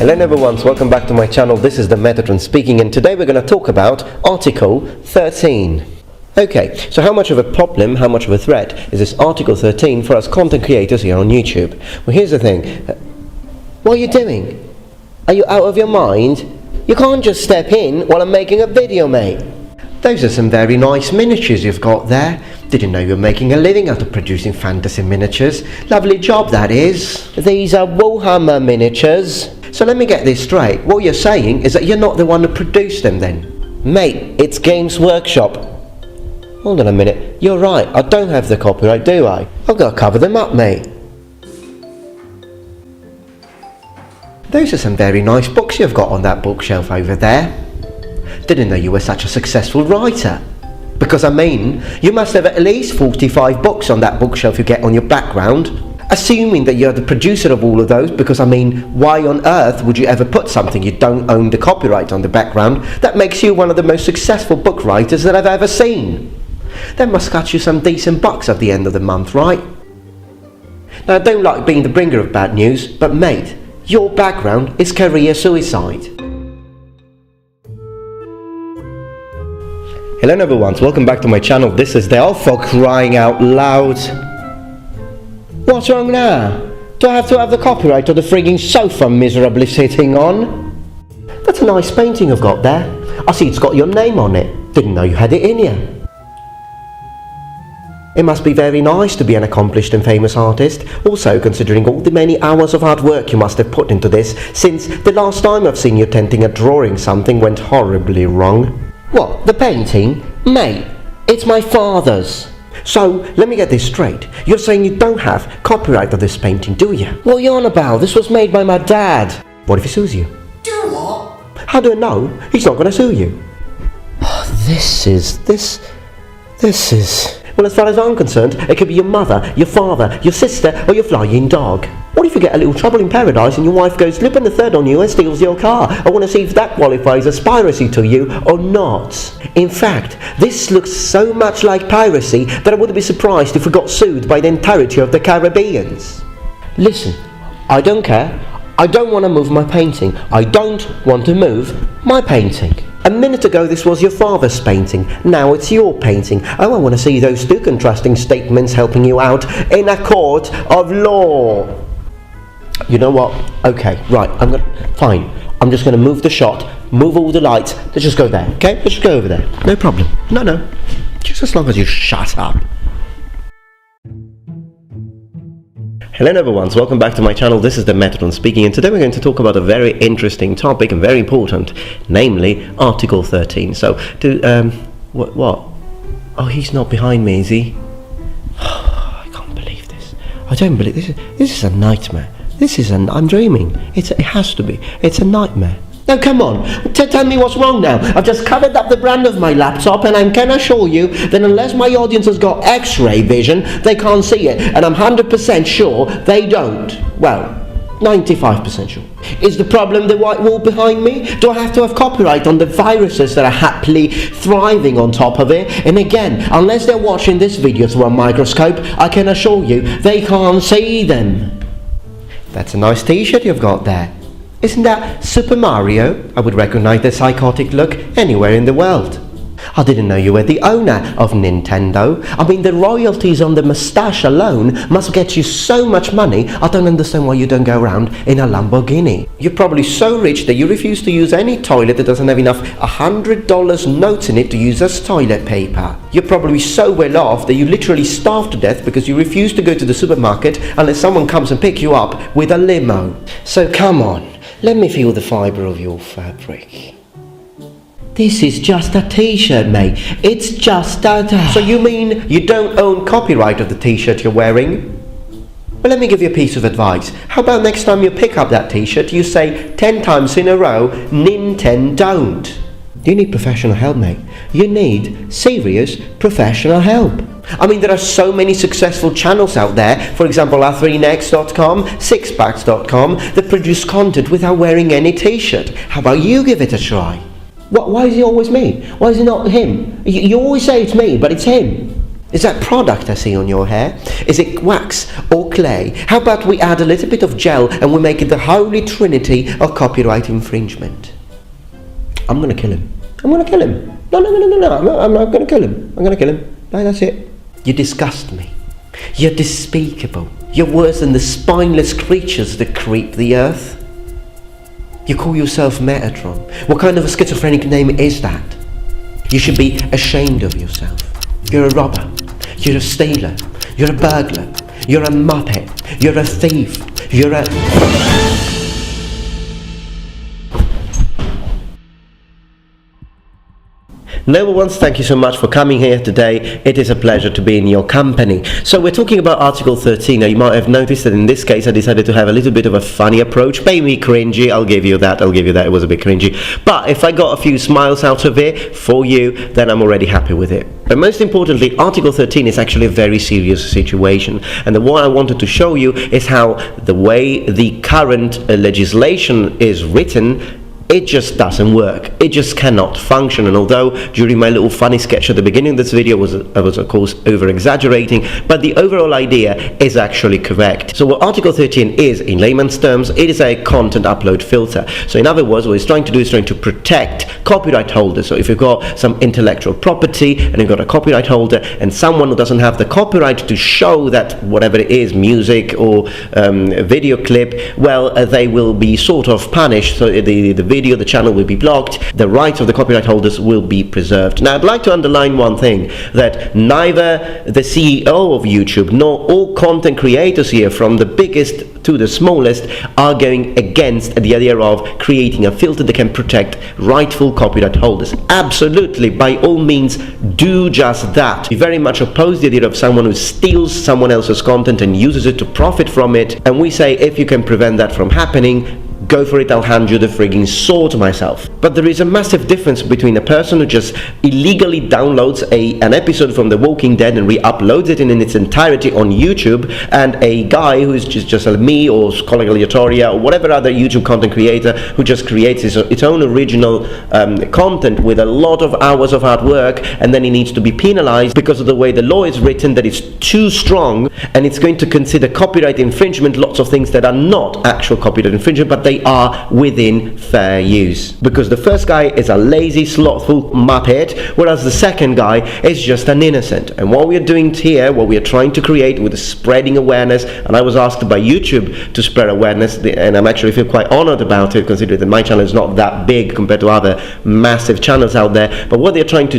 Hello everyone, welcome back to my channel. This is the Metatron speaking, and today we're going to talk about Article 13. Okay, so how much of a problem, how much of a threat is this Article 13 for us content creators here on YouTube? Well, here's the thing. What are you doing? Are you out of your mind? You can't just step in while I'm making a video, mate. Those are some very nice miniatures you've got there. Didn't know you were making a living out of producing fantasy miniatures. Lovely job, that is. These are Warhammer miniatures. So let me get this straight. What you're saying is that you're not the one who produced them then? Mate, it's Games Workshop. Hold on a minute. You're right, I don't have the copyright, do I? I've got to cover them up, mate. Those are some very nice books you've got on that bookshelf over there. Didn't know you were such a successful writer. Because I mean, you must have at least 45 books on that bookshelf you get on your background. Assuming that you're the producer of all of those, because I mean, why on earth would you ever put something you don't own the copyright on the background? That makes you one of the most successful book writers that I've ever seen. That must cut you some decent bucks at the end of the month, right? Now, I don't like being the bringer of bad news, but mate, your background is career suicide. Hello everyone, welcome back to my channel. This is Dale for crying out loud. What's wrong now? Do I have to have the copyright of the frigging sofa I'm miserably sitting on? That's a nice painting I've got there. I see it's got your name on it. Didn't know you had it in you. It must be very nice to be an accomplished and famous artist. Also, considering all the many hours of hard work you must have put into this, since the last time I've seen you attempting at drawing something went horribly wrong. What, the painting? Mate, it's my father's. So, let me get this straight. You're saying you don't have copyright of this painting, do you? What are you on about? This was made by my dad. What if he sues you? Do what? How do I know? He's not going to sue you. This is... Well, as far as I'm concerned, it could be your mother, your father, your sister, or your flying dog. What if you get a little trouble in paradise and your wife goes Lupin the Third on you and steals your car? I want to see if that qualifies as piracy to you or not. In fact, this looks so much like piracy that I wouldn't be surprised if we got sued by the entirety of the Caribbeans. Listen, I don't care. I don't want to move my painting. I don't want to move my painting. A minute ago this was your father's painting, now it's your painting. Oh, I want to see those two contrasting statements helping you out in a court of law. You know what? Okay, right, fine. I'm just going to move the shot, move all the lights. Let's just go there, okay? Let's just go over there. No problem. No. Just as long as you shut up. Hello everyone, welcome back to my channel. This is the Metatron speaking, and today we're going to talk about a very interesting topic and very important, namely Article 13. So, what? Oh, he's not behind me, is he? I can't believe this. I don't believe this. This is a nightmare. I'm dreaming. It has to be. It's a nightmare. Now come on, tell me what's wrong now. I've just covered up the brand of my laptop, and I can assure you that unless my audience has got X-ray vision, they can't see it, and I'm 100% sure they don't. Well, 95% sure. Is the problem the white wall behind me? Do I have to have copyright on the viruses that are happily thriving on top of it? And again, unless they're watching this video through a microscope, I can assure you they can't see them. That's a nice t-shirt you've got there. Isn't that Super Mario? I would recognize the psychotic look anywhere in the world. I didn't know you were the owner of Nintendo. I mean, the royalties on the moustache alone must get you so much money. I don't understand why you don't go around in a Lamborghini. You're probably so rich that you refuse to use any toilet that doesn't have enough $100 notes in it to use as toilet paper. You're probably so well off that you literally starve to death because you refuse to go to the supermarket unless someone comes and pick you up with a limo. So come on. Let me feel the fibre of your fabric. This is just a t-shirt, mate. It's just a... So you mean you don't own copyright of the t-shirt you're wearing? Well, let me give you a piece of advice. How about next time you pick up that t-shirt, you say 10 times in a row, Nintendo don't. You need professional help, mate. You need serious professional help. I mean, there are so many successful channels out there, for example r3next.com, sixpacks.com, that produce content without wearing any t-shirt. How about you give it a try? Why is it always me? Why is it not him? You always say it's me, but it's him. Is that product I see on your hair? Is it wax or clay? How about we add a little bit of gel and we make it the holy trinity of copyright infringement? I'm gonna kill him. I'm gonna kill him. No. I'm not gonna kill him. I'm gonna kill him. No, that's it. You disgust me. You're despicable. You're worse than the spineless creatures that creep the earth. You call yourself Metatron. What kind of a schizophrenic name is that? You should be ashamed of yourself. You're a robber. You're a stealer. You're a burglar. You're a muppet. You're a thief. You're a... Noble ones, thank you so much for coming here today. It is a pleasure to be in your company. So we're talking about Article 13. Now you might have noticed that in this case I decided to have a little bit of a funny approach. Maybe cringy, I'll give you that, it was a bit cringy. But if I got a few smiles out of it for you, then I'm already happy with it. But most importantly, Article 13 is actually a very serious situation. And what I wanted to show you is how the way the current legislation is written, it just doesn't work. It just cannot function. And although during my little funny sketch at the beginning of this video I was of course over exaggerating, but the overall idea is actually correct. So what Article 13 is, in layman's terms, it is a content upload filter. So in other words, what it's trying to do is trying to protect copyright holders. So if you've got some intellectual property and you've got a copyright holder and someone who doesn't have the copyright to show that whatever it is, music or video clip, well, they will be sort of punished. So the channel will be blocked, the rights of the copyright holders will be preserved. Now I'd like to underline one thing, that neither the CEO of YouTube nor all content creators here, from the biggest to the smallest, are going against the idea of creating a filter that can protect rightful copyright holders. Absolutely, by all means, do just that. We very much oppose the idea of someone who steals someone else's content and uses it to profit from it, and we say if you can prevent that from happening, go for it, I'll hand you the frigging sword myself. But there is a massive difference between a person who just illegally downloads an episode from The Walking Dead and re-uploads it in its entirety on YouTube, and a guy who is just like me or Scholar Aleatoria or whatever other YouTube content creator who just creates its own original content with a lot of hours of hard work, and then he needs to be penalized because of the way the law is written, that it's too strong, and it's going to consider copyright infringement lots of things that are not actual copyright infringement, but they are within fair use. Because the first guy is a lazy, slothful muppet, whereas the second guy is just an innocent. And what we are doing here, what we are trying to create with spreading awareness, and I was asked by YouTube to spread awareness, and I'm actually feel quite honored about it, considering that my channel is not that big compared to other massive channels out there. But what we're trying to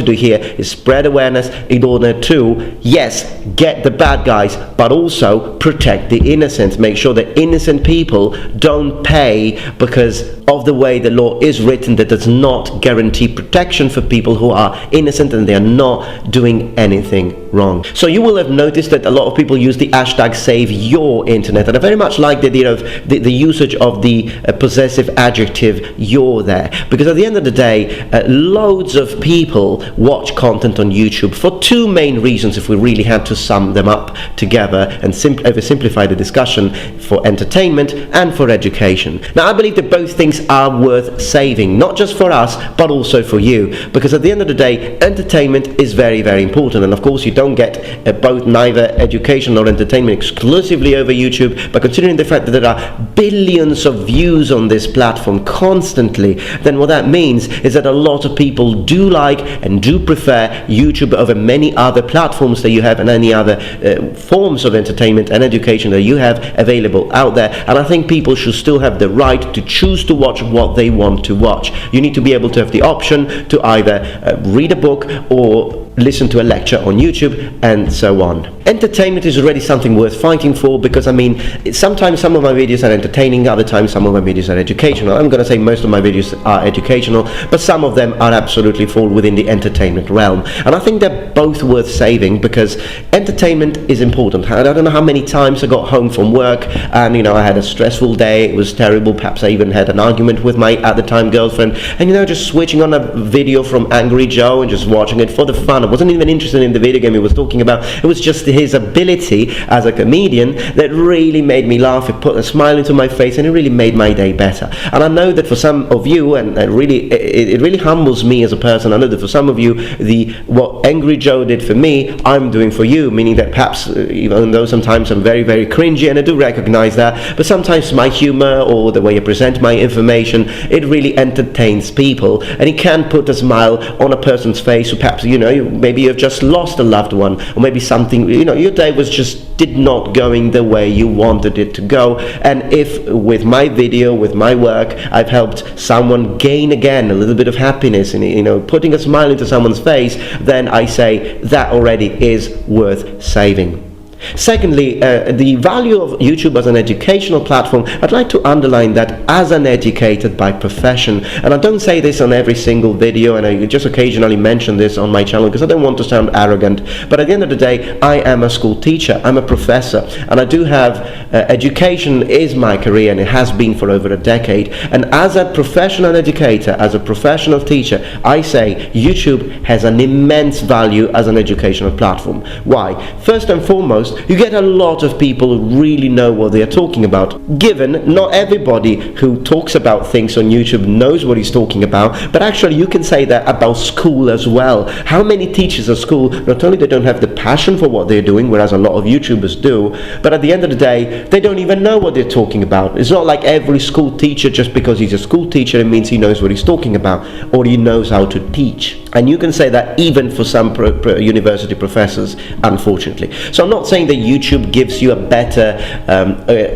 do here is spread awareness in order to, yes, get the bad guys, but also protect the innocent. Make sure that innocent people don't pay because of the way the law is written, that does not guarantee protection for people who are innocent and they are not doing anything wrong. So you will have noticed that a lot of people use the hashtag #SaveYourInternet, and I very much like the idea of the usage of the possessive adjective your there, because at the end of the day, loads of people watch content on YouTube for two main reasons, if we really had to sum them up together and oversimplify the discussion: for entertainment and for education. Now I believe that both things are worth saving, not just for us but also for you, because at the end of the day, entertainment is very, very important. And of course you don't get neither education nor entertainment exclusively over YouTube, but considering the fact that there are billions of views on this platform constantly, then what that means is that a lot of people do like and do prefer YouTube over many other platforms that you have and any other forms of entertainment and education that you have available out there. And I think people should still have the right to choose to watch what they want to watch. You need to be able to have the option to either read a book or listen to a lecture on YouTube and so on. Entertainment is already something worth fighting for, because I mean, sometimes some of my videos are entertaining, other times some of my videos are educational. I'm going to say most of my videos are educational, but some of them are absolutely fall within the entertainment realm. And I think they're both worth saving, because entertainment is important. I don't know how many times I got home from work and, you know, I had a stressful day, it was terrible, perhaps I even had an argument with my at the time girlfriend, and, you know, just switching on a video from Angry Joe and just watching it for the fun I wasn't even interested in the video game he was talking about. It was just his ability as a comedian that really made me laugh. It put a smile into my face, and it really made my day better. And I know that for some of you, and it really humbles me as a person, I know that for some of you, what Angry Joe did for me, I'm doing for you, meaning that perhaps, even though sometimes I'm very, very cringy, and I do recognize that, but sometimes my humor or the way I present my information, it really entertains people, and it can put a smile on a person's face who perhaps, maybe you've just lost a loved one, or maybe something, your day did not going the way you wanted it to go. And if with my video, with my work, I've helped someone gain again a little bit of happiness and putting a smile into someone's face, then I say that already is worth saving. Secondly, the value of YouTube as an educational platform, I'd like to underline that as an educator by profession, and I don't say this on every single video, and I just occasionally mention this on my channel because I don't want to sound arrogant, but at the end of the day, I am a school teacher, I'm a professor, and I do have education is my career, and it has been for over a decade. And as a professional educator, as a professional teacher, I say YouTube has an immense value as an educational platform. Why? First and foremost, you get a lot of people who really know what they are talking about. Given not everybody who talks about things on YouTube knows what he's talking about, but actually you can say that about school as well. How many teachers at school, not only they don't have the passion for what they're doing, whereas a lot of YouTubers do, but at the end of the day, they don't even know what they're talking about. It's not like every school teacher, just because he's a school teacher, it means he knows what he's talking about, or he knows how to teach. And you can say that even for some university professors, unfortunately. So I'm not saying that YouTube gives you a better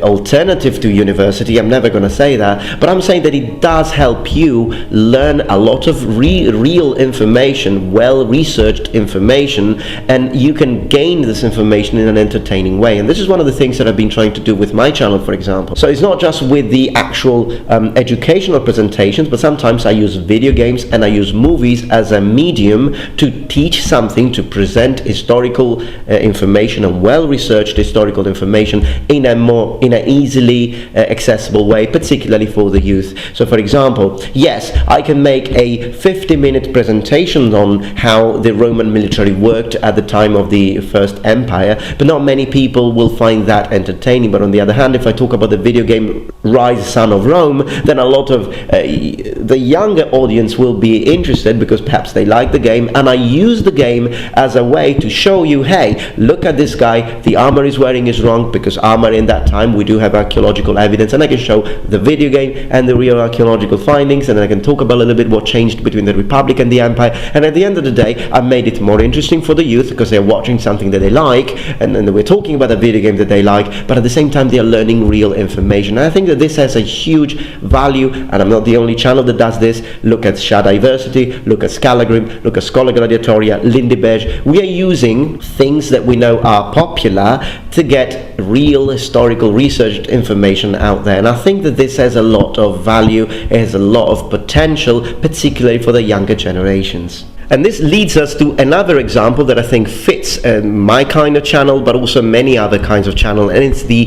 alternative to university. I'm never going to say that, but I'm saying that it does help you learn a lot of real information, well-researched information, and you can gain this information in an entertaining way. And this is one of the things that I've been trying to do with my channel, for example. So it's not just with the actual educational presentations, but sometimes I use video games and I use movies as a medium to teach something, to present historical information and well-researched historical information in an easily accessible way, particularly for the youth. So for example, yes, I can make a 50-minute presentation on how the Roman military worked at the time of the First Empire, but not many people will find that entertaining. But on the other hand, if I talk about the video game Rise, Son of Rome, then a lot of the younger audience will be interested because perhaps they like the game, and I use the game as a way to show you, hey, look at this guy, the armor he's wearing is wrong, because armor in that time, we do have archaeological evidence, and I can show the video game and the real archaeological findings, and then I can talk about a little bit what changed between the Republic and the Empire. And at the end of the day, I made it more interesting for the youth because they're watching something that they like, and then we're talking about a video game that they like, but at the same time they are learning real information. And I think that this has a huge value, and I'm not the only channel that does this. Look at Shadiversity, look at Scalagrim, look at Schola Gladiatoria, Lindibej. We are using things that we know are popular to get real historical researched information out there, and I think that this has a lot of value, it has a lot of potential, particularly for the younger generations. And this leads us to another example that I think fits my kind of channel, but also many other kinds of channel, and it's the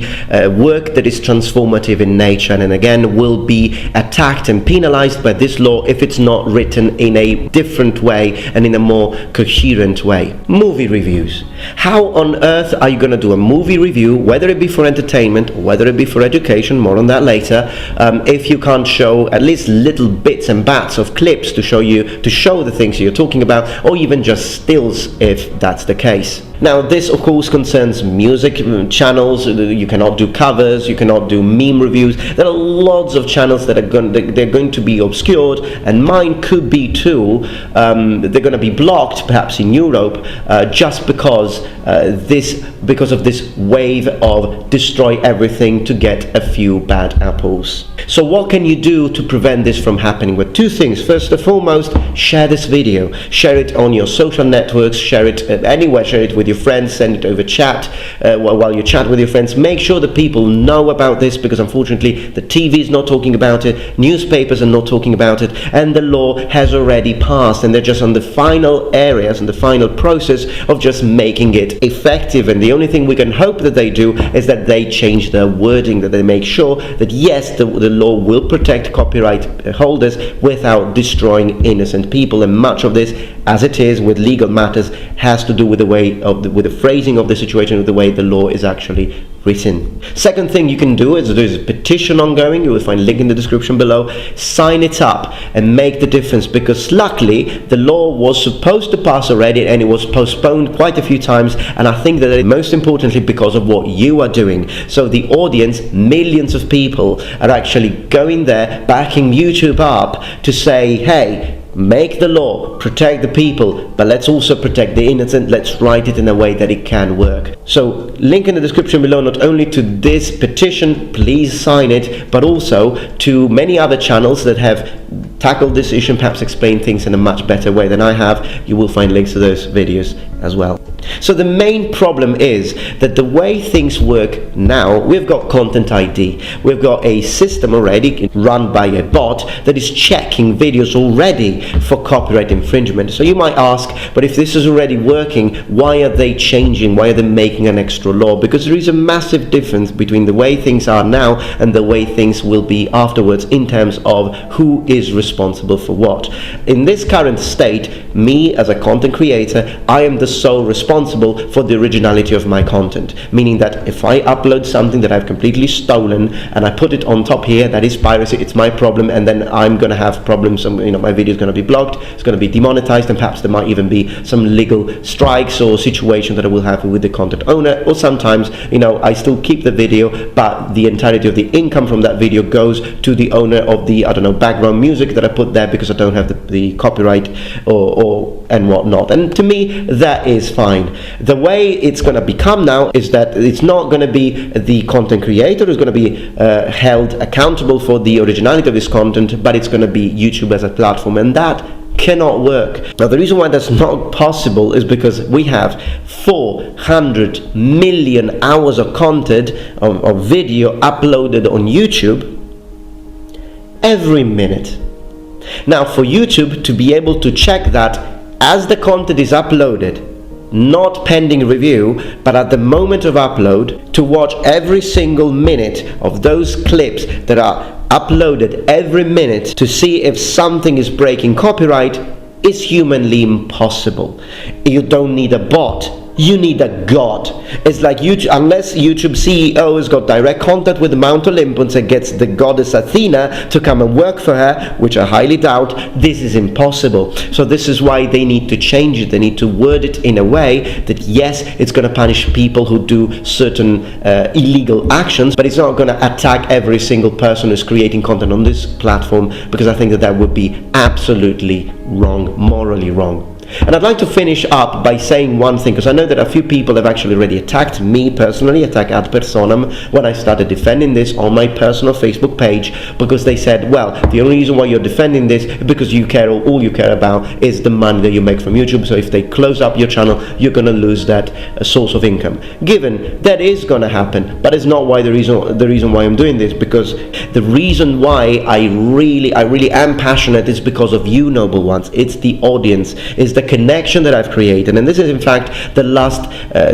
work that is transformative in nature, and again will be attacked and penalized by this law if it's not written in a different way and in a more coherent way. Movie reviews. How on earth are you going to do a movie review, whether it be for entertainment or whether it be for education, more on that later, if you can't show at least little bits and bats of clips to show the things you're talking about, or even just stills if that's the case. Now this of course concerns music channels. You cannot do covers, you cannot do meme reviews. There are lots of channels that are going to be obscured, and mine could be too. They're going to be blocked perhaps in Europe just because of this wave of destroy everything to get a few bad apples. So what can you do to prevent this from happening? Well, two things. First and foremost, share this video, share it on your social networks, share it anywhere, share it with your friends, send it over chat while you chat with your friends. Make sure that people know about this, because unfortunately the TV is not talking about it, newspapers are not talking about it, and the law has already passed, and they're just on the final areas and the final process of just making it effective. And the The only thing we can hope that they do is that they change their wording, that they make sure that yes, the law will protect copyright holders without destroying innocent people. And much of this, as it is with legal matters, has to do with the way of with the phrasing of the situation, with the way the law is actually written. Second thing you can do is there's a petition ongoing. You will find a link in the description below. Sign it up and make the difference, because luckily the law was supposed to pass already and it was postponed quite a few times, and I think that most importantly because of what you are doing. So the audience, millions of people, are actually going there, backing YouTube up to say, hey, make the law, protect the people, but let's also protect the innocent. Let's write it in a way that it can work. So link in the description below, not only to this petition, please sign it, but also to many other channels that have tackled this issue and perhaps explained things in a much better way than I have. You will find links to those videos as well. So the main problem is that the way things work now, we've got Content ID. We've got a system already run by a bot that is checking videos already for copyright infringement. So you might ask, but if this is already working, why are they changing? Why are they making an extra law? Because there is a massive difference between the way things are now and the way things will be afterwards in terms of who is responsible for what. In this current state, me as a content creator, I am the sole responsible for the originality of my content, meaning that if I upload something that I've completely stolen and I put it on top here, that is piracy, it's my problem, and then I'm going to have problems. My video is going to be blocked, it's going to be demonetized, and perhaps there might even be some legal strikes or situation that I will have with the content owner. Or sometimes, I still keep the video, but the entirety of the income from that video goes to the owner of the, background music that I put there because I don't have the copyright and whatnot. And to me, that is fine. The way it's going to become now is that it's not going to be the content creator who's going to be held accountable for the originality of this content, but it's going to be YouTube as a platform, and that cannot work. Now, the reason why that's not possible is because we have 400 million hours of content of video uploaded on YouTube every minute. Now, for YouTube to be able to check that as the content is uploaded, not pending review, but at the moment of upload, to watch every single minute of those clips that are uploaded every minute to see if something is breaking copyright is humanly impossible. You don't need a bot. You need a god. It's like YouTube, unless YouTube CEO has got direct contact with Mount Olympus and gets the goddess Athena to come and work for her, which I highly doubt, this is impossible. So this is why they need to change it. They need to word it in a way that yes, it's going to punish people who do certain illegal actions, but it's not going to attack every single person who's creating content on this platform, because I think that would be absolutely wrong, morally wrong. And I'd like to finish up by saying one thing, because I know that a few people have actually already attacked me personally, attacked ad personam, when I started defending this on my personal Facebook page, because they said, well, the only reason why you're defending this is because you care, all you care about is the money that you make from YouTube. So if they close up your channel, you're going to lose that source of income. Given that is going to happen, but it's not why the reason why I'm doing this, because the reason why I really am passionate is because of you, noble ones. It's the audience, it's the connection that I've created. And this is in fact the last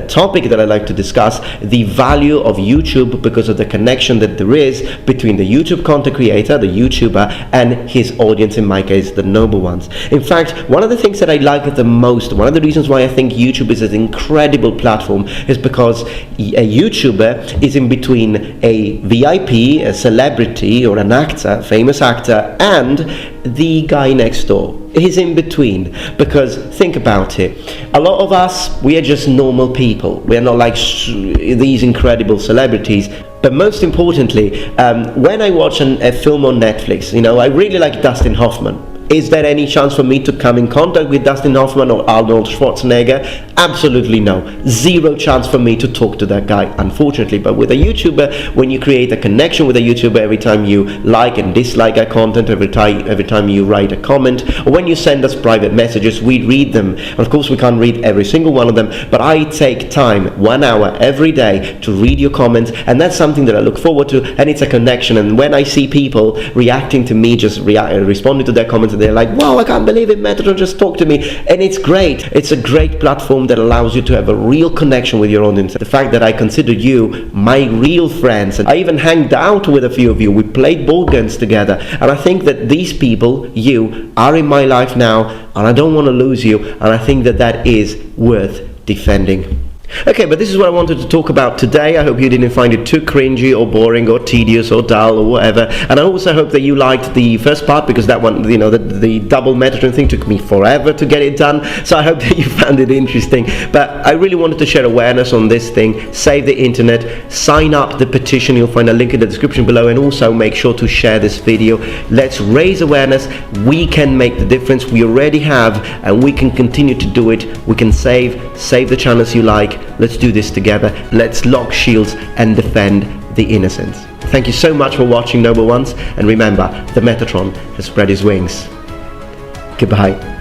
topic that I'd like to discuss, the value of YouTube, because of the connection that there is between the YouTube content creator, the YouTuber, and his audience, in my case, the noble ones. In fact, one of the things that I like the most, one of the reasons why I think YouTube is an incredible platform, is because a YouTuber is in between a VIP, a celebrity, or an actor, famous actor, and the guy next door. He's in between, because think about it, a lot of us, we are just normal people. We are not like these incredible celebrities. But most importantly, when I watch a film on Netflix, I really like Dustin Hoffman. Is there any chance for me to come in contact with Dustin Hoffman or Arnold Schwarzenegger? Absolutely no. Zero chance for me to talk to that guy, unfortunately. But with a YouTuber, when you create a connection with a YouTuber, every time you like and dislike our content, every time you write a comment, or when you send us private messages, we read them. Of course, we can't read every single one of them, but I take time, 1 hour every day, to read your comments, and that's something that I look forward to, and it's a connection. And when I see people reacting to me, just responding to their comments, and they're like, wow, I can't believe it, Metatron just talked to me. And it's great. It's a great platform that allows you to have a real connection with your audience. The fact that I consider you my real friends, and I even hanged out with a few of you. We played board games together, and I think that these people, you, are in my life now, and I don't want to lose you, and I think that that is worth defending. Okay, but this is what I wanted to talk about today. I hope you didn't find it too cringy or boring or tedious or dull or whatever. And I also hope that you liked the first part, because that one, you know, the double Metatron thing took me forever to get it done. So I hope that you found it interesting. But I really wanted to share awareness on this thing. Save the internet. Sign up the petition. You'll find a link in the description below. And also make sure to share this video. Let's raise awareness. We can make the difference. We already have, and we can continue to do it. We can save the channels you like. Let's do this together. Let's lock shields and defend the innocents. Thank you so much for watching, noble ones, and remember, the Metatron has spread his wings. Goodbye.